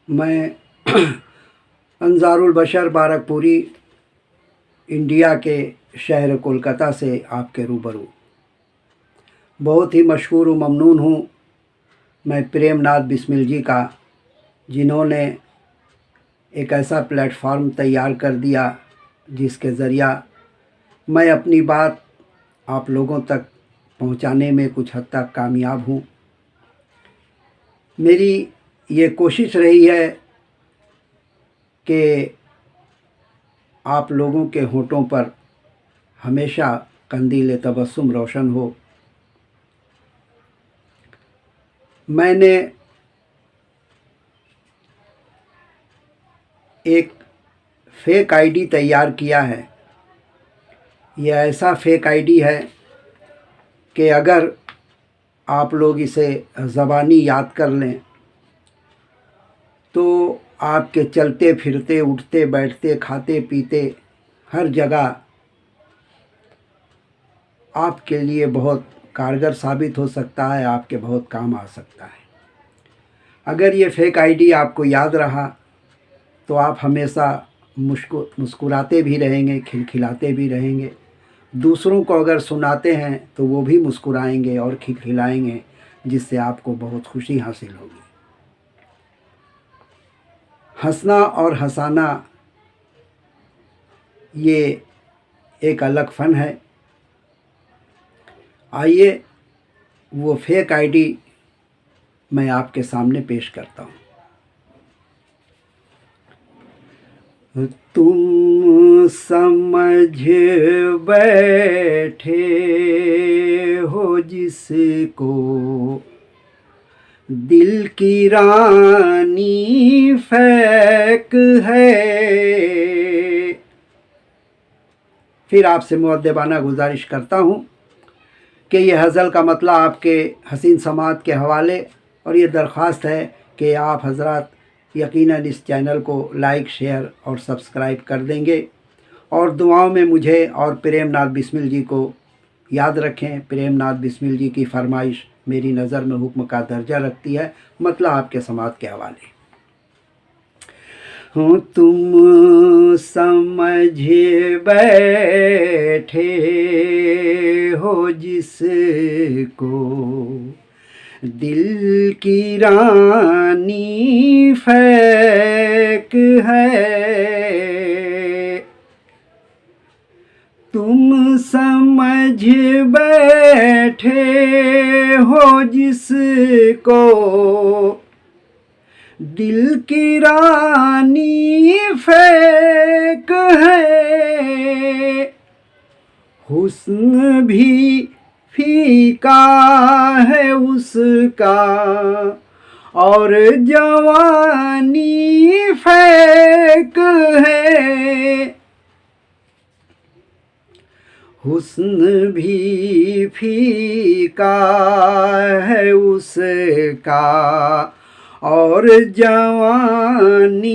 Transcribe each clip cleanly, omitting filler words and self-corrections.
मैं अंजारुल बशर बारकपुरी इंडिया के शहर कोलकाता से आपके रूबरू बहुत ही मशहूर व ममनून हूँ मैं प्रेमनाथ बिस्मिल जी का, जिन्होंने एक ऐसा प्लेटफार्म तैयार कर दिया जिसके ज़रिया मैं अपनी बात आप लोगों तक पहुंचाने में कुछ हद तक कामयाब हूँ। मेरी ये कोशिश रही है कि आप लोगों के होठों पर हमेशा कंदील तबस्सुम रोशन हो। मैंने एक फेक आईडी तैयार किया है। यह ऐसा फेक आईडी है कि अगर आप लोग इसे ज़बानी याद कर लें तो आपके चलते फिरते, उठते बैठते, खाते पीते हर जगह आपके लिए बहुत कारगर साबित हो सकता है, आपके बहुत काम आ सकता है। अगर ये फेक आईडी आपको याद रहा तो आप हमेशा मुस्कुराते भी रहेंगे, खिलखिलाते भी रहेंगे। दूसरों को अगर सुनाते हैं तो वो भी मुस्कुराएंगे और खिलखिलाएंगे, जिससे आपको बहुत खुशी हासिल होगी। हंसना और हंसाना ये एक अलग फ़न है। आइए वो फेक आईडी मैं आपके सामने पेश करता हूँ। तुम समझ बैठे हो जिसको दिल की रानी फेक है। फिर आपसे मुअद्दबाना गुजारिश करता हूँ कि यह हज़ल का मतलब आपके हसीन समात के हवाले, और ये दरख्वास्त है कि आप हज़रात यकीनन इस चैनल को लाइक, शेयर और सब्सक्राइब कर देंगे, और दुआओं में मुझे और प्रेमनाथ बिस्मिल जी को याद रखें। प्रेमनाथ बिस्मिल जी की फरमाइश मेरी नज़र में हुक्म का दर्जा रखती है, मतलब आपके समात के हवाले। हो तुम समझ बैठे हो जिसको दिल की रानी फेक है। तुम समझ बैठे हो जिसको दिल की रानी फेक है। हुस्न भी फीका है उसका और जवानी फेक है। हुस्न भी फीका है उसका और जवानी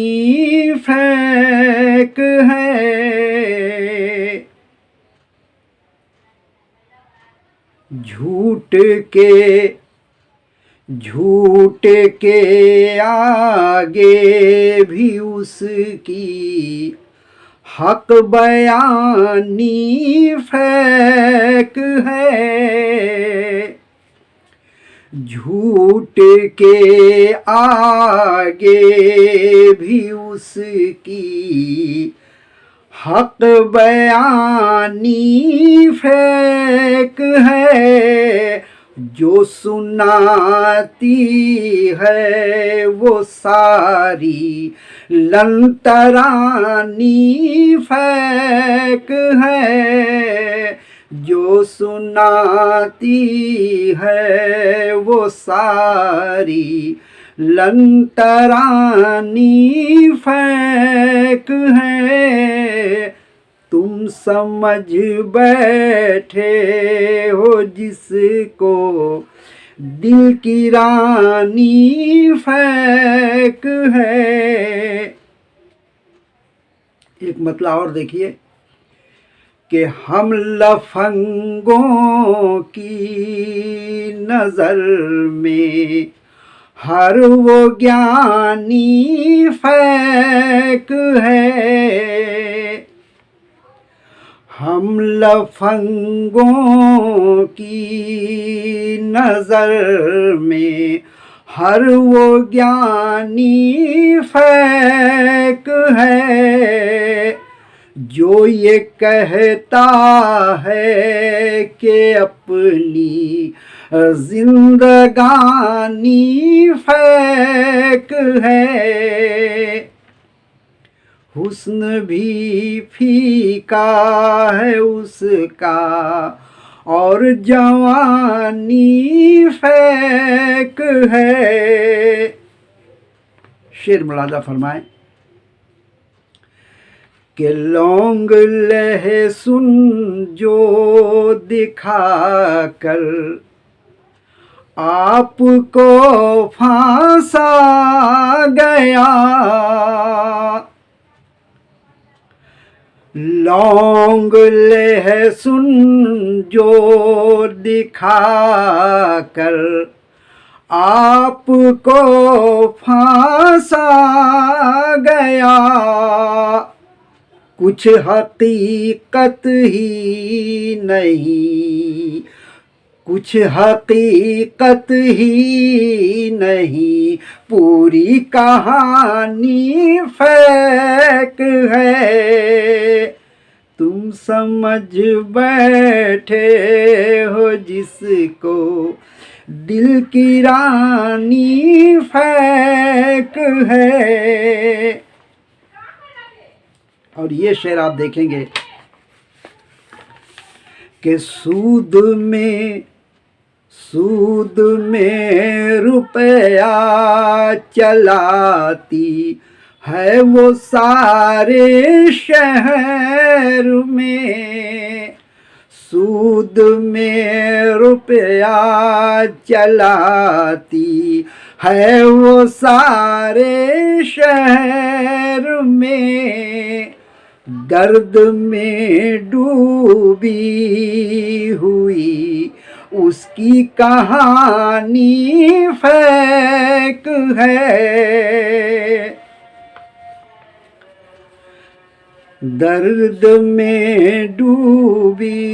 फेक है। झूठ के आगे भी उसकी हक बयानी फेक है। झूठ के आगे भी उसकी हक बयानी फेक है। जो सुनाती है वो सारी लंतरानी फेक है। जो सुनाती है वो सारी लंतरानी फेक है। तुम समझ बैठे हो जिसको दिल की रानी फेक है। एक मतलब और देखिए कि हम लफंगों की नज़र में हर वो ज्ञानी फेक है, हम लफंगों की नजर में हर वो ज्ञानी फेक है, जो ये कहता है कि अपनी जिंदगानी फेक है। हुस्न भी फीका है उसका और जवानी फेक है। शेर मुलाजा फरमाएं कि लौंग लहसुन जो दिखा कर आपको फांसा गया, लौंग लहसुन जो दिखा कर आपको फांसा गया, कुछ हकीकत ही नहीं, कुछ हकीकत ही नहीं, पूरी कहानी फेक है। तुम समझ बैठे हो जिसको दिल की रानी फेक है। और ये शेर आप देखेंगे कि सूद में रुपया चलाती है वो सारे शहर में, सूद में रुपया चलाती है वो सारे शहर में, दर्द में डूबी हुई उसकी कहानी फेक है। दर्द में डूबी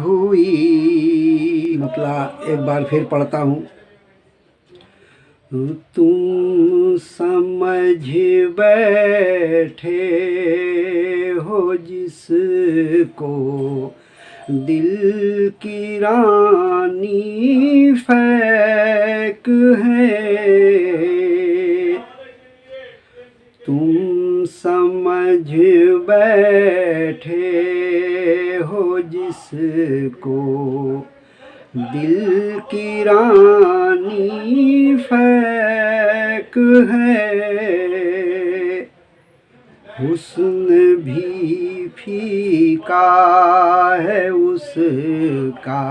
हुई, मतलब एक बार फिर पढ़ता हूँ। तुम समझ बैठे हो जिसको दिल की रानी फेक है, तुम समझ बैठे हो जिसको दिल की रानी फेक है। हुस्न भी फीका है उसका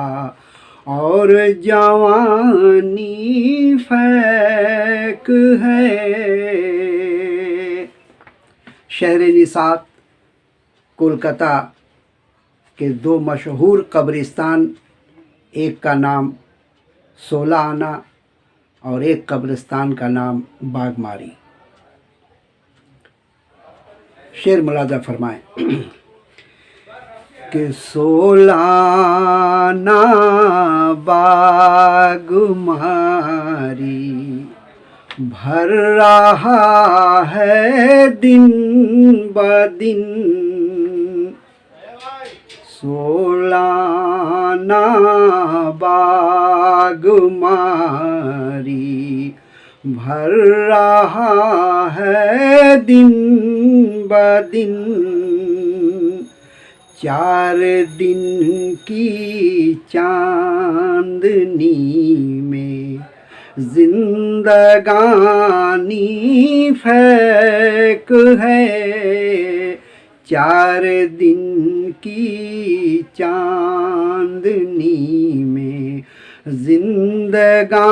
और जवानी फेक है। शहर निसात कोलकाता के दो मशहूर कब्रिस्तान, एक का नाम 16 आना और एक कब्रिस्तान का नाम बागमारी। शेर मुलाजा फरमाएं कि 16 आना बागमारी भर रहा है दिन ब दिन, 16 आना बागमारी भर रहा है दिन ब दिन, 4 दिन की चांदनी में जिंदगानी फेक है, 4 दिन की चांदनी में जिंदगानी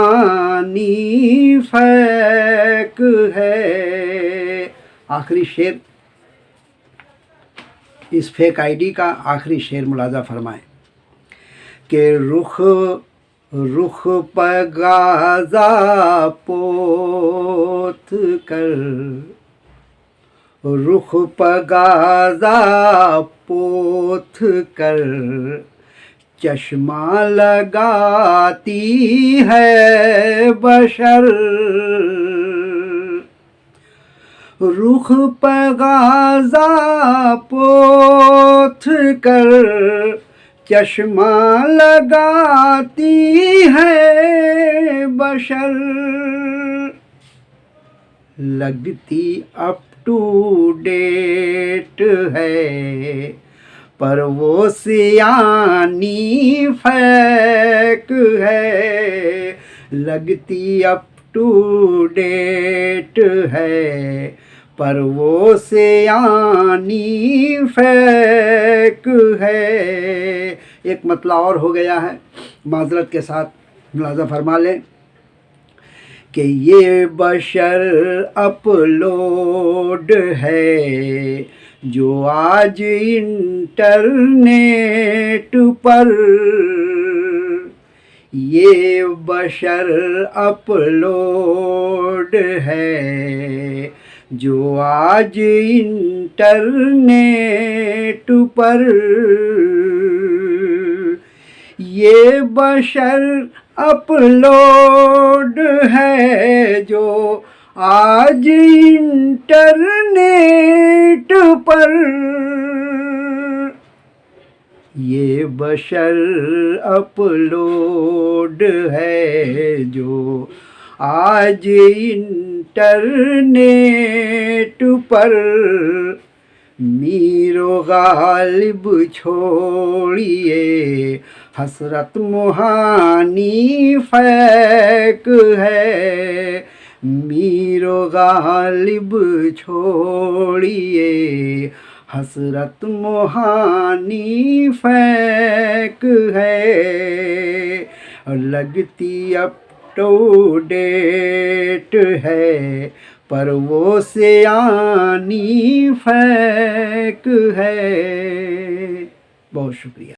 फेक है। आखिरी शेर, इस फेक आईडी का आखिरी शेर मुलाजा फरमाएं कि रुख पर गाज़ा पोत कर, रुख पर गाज़ा पोत कर चश्मा लगाती है बशर। रुख पर गाज़ा पोत कर चश्मा लगाती है बशर। लगती अप टू डेट है पर वो सियानी फेक है। लगती अप टू डेट है पर वो सियानी फेक है। एक मतला और हो गया है, माजरत के साथ मुलाज़ा फरमा लें कि ये बशर अपलोड है जो आज इंटरनेट पर। ये बशर अपलोड है जो आज इंटरनेट पर। ये बशर अपलोड है जो आज इंटरनेट पर। ये बशर अपलोड है जो आज इंटरनेट पर। मीरो गालिब छोड़िए हसरत मुहानी फेक है। मीरो गालिब छोड़िए हसरत मुहानी फेक है। लगती अप टू डेट है पर वो सियानी फेक है। बहुत शुक्रिया।